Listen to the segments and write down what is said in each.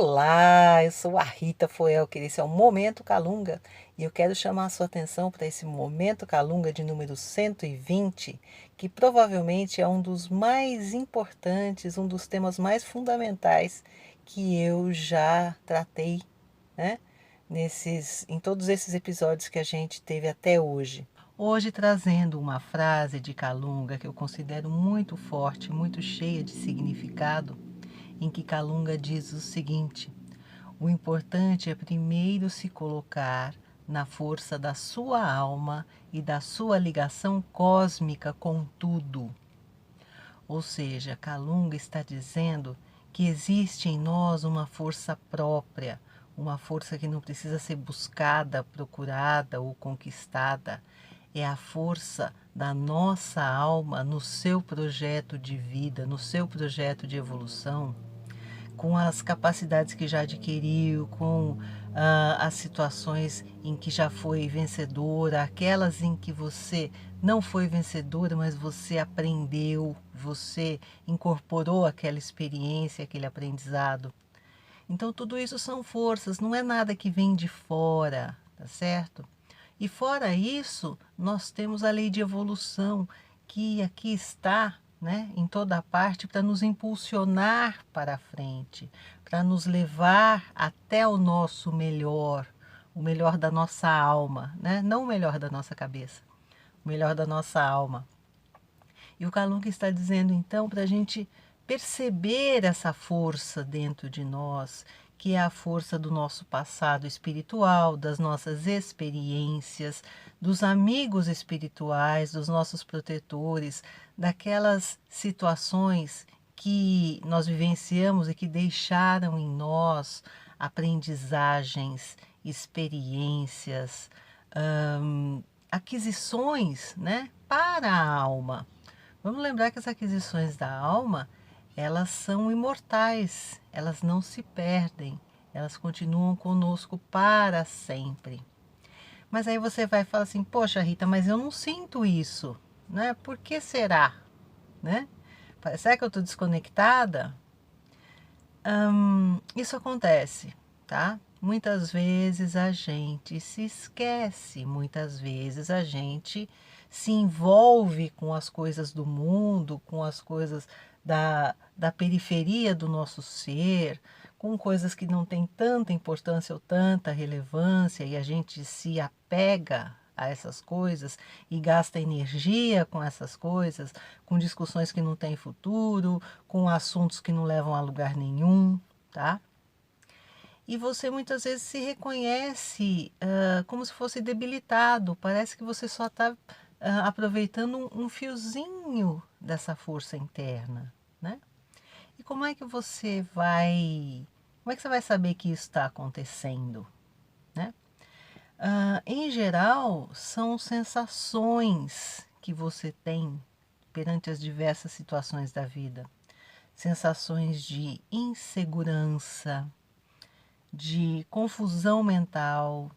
Olá, eu sou a Rita Foelker, esse é o Momento Calunga e eu quero chamar a sua atenção para esse Momento Calunga de número 120, que provavelmente é um dos mais importantes, um dos temas mais fundamentais que eu já tratei, né, em todos esses episódios que a gente teve até hoje. Hoje trazendo uma frase de Calunga que eu considero muito forte, muito cheia de significado, em que Calunga diz o seguinte: o importante é primeiro se colocar na força da sua alma e da sua ligação cósmica com tudo. Ou seja, Calunga está dizendo que existe em nós uma força própria, uma força que não precisa ser buscada, procurada ou conquistada. É a força da nossa alma no seu projeto de vida, no seu projeto de evolução, com as capacidades que já adquiriu, com as situações em que já foi vencedora, aquelas em que você não foi vencedora, mas você aprendeu, você incorporou aquela experiência, aquele aprendizado. Então, tudo isso são forças, não é nada que vem de fora, tá certo? E fora isso, nós temos a lei de evolução, que aqui está, né, em toda parte, para nos impulsionar para a frente, para nos levar até o nosso melhor, o melhor da nossa alma, né? Não o melhor da nossa cabeça, o melhor da nossa alma. E o Calunga está dizendo então para a gente perceber essa força dentro de nós, que é a força do nosso passado espiritual, das nossas experiências, dos amigos espirituais, dos nossos protetores, daquelas situações que nós vivenciamos e que deixaram em nós aprendizagens, experiências, aquisições, né, para a alma. Vamos lembrar que as aquisições da alma, elas são imortais, elas não se perdem, elas continuam conosco para sempre. Mas aí você vai falar assim: poxa, Rita, mas eu não sinto isso, né? Por que será? Né? Será que eu estou desconectada? Isso acontece, tá? Muitas vezes a gente se esquece, muitas vezes a gente se envolve com as coisas do mundo, com as coisas da periferia do nosso ser, com coisas que não têm tanta importância ou tanta relevância, e a gente se apega a essas coisas e gasta energia com essas coisas, com discussões que não têm futuro, com assuntos que não levam a lugar nenhum, tá? E você muitas vezes se reconhece como se fosse debilitado, parece que você só está aproveitando um fiozinho dessa força interna, né? E como é que você vai saber que isso está acontecendo, né? Em geral, são sensações que você tem perante as diversas situações da vida. Sensações de insegurança, de confusão mental,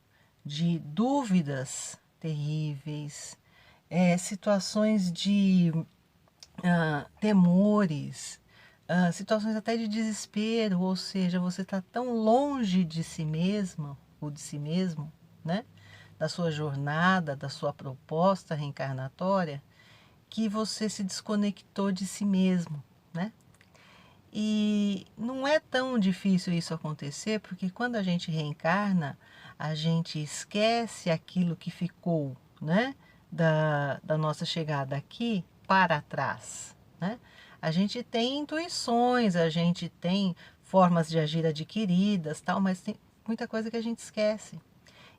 de dúvidas terríveis, situações de temores, situações até de desespero, ou seja, você está tão longe de si mesmo ou de si mesmo, né? Da sua jornada, da sua proposta reencarnatória, que você se desconectou de si mesmo, né? E não é tão difícil isso acontecer, porque quando a gente reencarna, a gente esquece aquilo que ficou, né, da nossa chegada aqui para trás, né? A gente tem intuições, a gente tem formas de agir adquiridas, tal, mas tem muita coisa que a gente esquece.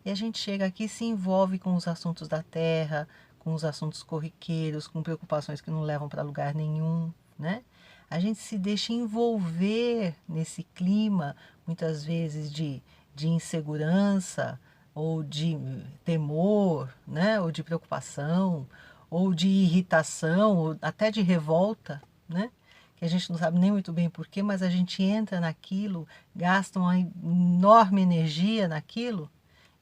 E a gente chega aqui e se envolve com os assuntos da terra, com os assuntos corriqueiros, com preocupações que não levam para lugar nenhum, né? A gente se deixa envolver nesse clima, muitas vezes de insegurança, ou de temor, né? Ou de preocupação, ou de irritação, ou até de revolta, né? Que a gente não sabe nem muito bem porquê, mas a gente entra naquilo, gasta uma enorme energia naquilo,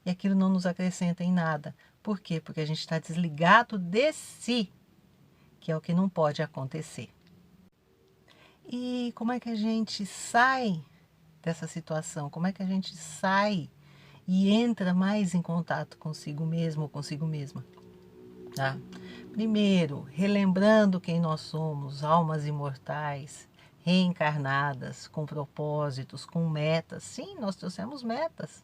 e aquilo não nos acrescenta em nada. Por quê? Porque a gente está desligado de si, que é o que não pode acontecer. E como é que a gente sai dessa situação? Como é que a gente sai e entra mais em contato consigo mesmo ou consigo mesma? Tá? Primeiro, relembrando quem nós somos, almas imortais, reencarnadas, com propósitos, com metas. Sim, nós trouxemos metas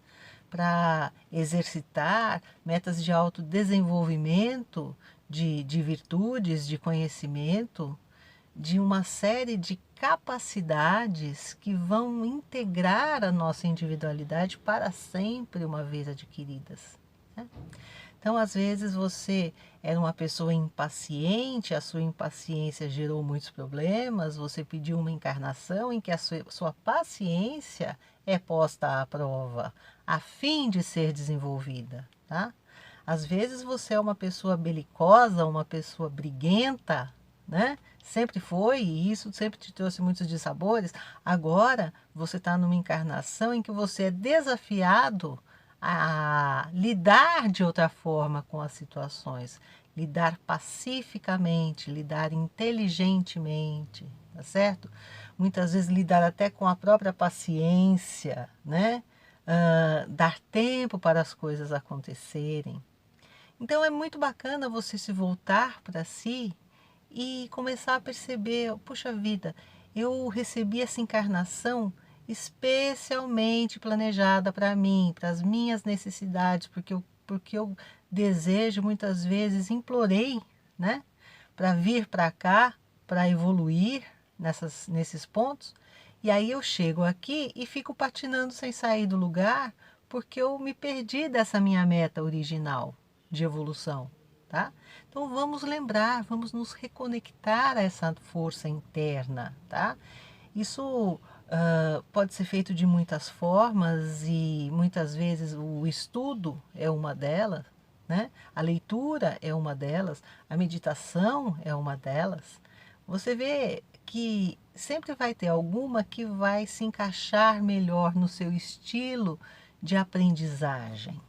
para exercitar, metas de autodesenvolvimento, de virtudes, de conhecimento, de uma série de capacidades que vão integrar a nossa individualidade para sempre, uma vez adquiridas, né? Então, às vezes, você era uma pessoa impaciente, a sua impaciência gerou muitos problemas, você pediu uma encarnação em que a sua paciência é posta à prova, a fim de ser desenvolvida, tá? Às vezes você é uma pessoa belicosa, uma pessoa briguenta, né? Sempre foi, e isso sempre te trouxe muitos dissabores. Agora você está numa encarnação em que você é desafiado a lidar de outra forma com as situações, lidar pacificamente, lidar inteligentemente, tá certo? Muitas vezes lidar até com a própria paciência, né? Dar tempo para as coisas acontecerem. Então é muito bacana você se voltar para si e começar a perceber, puxa vida, eu recebi essa encarnação especialmente planejada para mim, para as minhas necessidades, porque eu desejo, muitas vezes implorei, né, para vir para cá, para evoluir nesses pontos, e aí eu chego aqui e fico patinando sem sair do lugar, porque eu me perdi dessa minha meta original de evolução, tá? Então vamos lembrar, vamos nos reconectar a essa força interna, tá? Isso pode ser feito de muitas formas e muitas vezes o estudo é uma delas, né? A leitura é uma delas, a meditação é uma delas. Você vê que sempre vai ter alguma que vai se encaixar melhor no seu estilo de aprendizagem.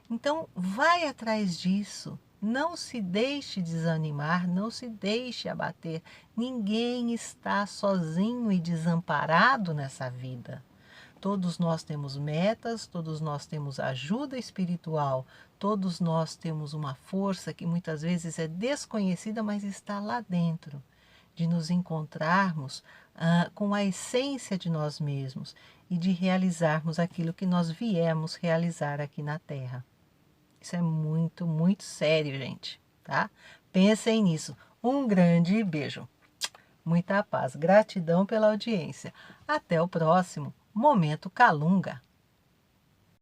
Então, vai atrás disso. Não se deixe desanimar, não se deixe abater. Ninguém está sozinho e desamparado nessa vida. Todos nós temos metas, todos nós temos ajuda espiritual, todos nós temos uma força que muitas vezes é desconhecida, mas está lá dentro, de nos encontrarmos com a essência de nós mesmos e de realizarmos aquilo que nós viemos realizar aqui na Terra. Isso é muito, muito sério, gente, tá? Pensem nisso. Um grande beijo. Muita paz. Gratidão pela audiência. Até o próximo Momento Calunga.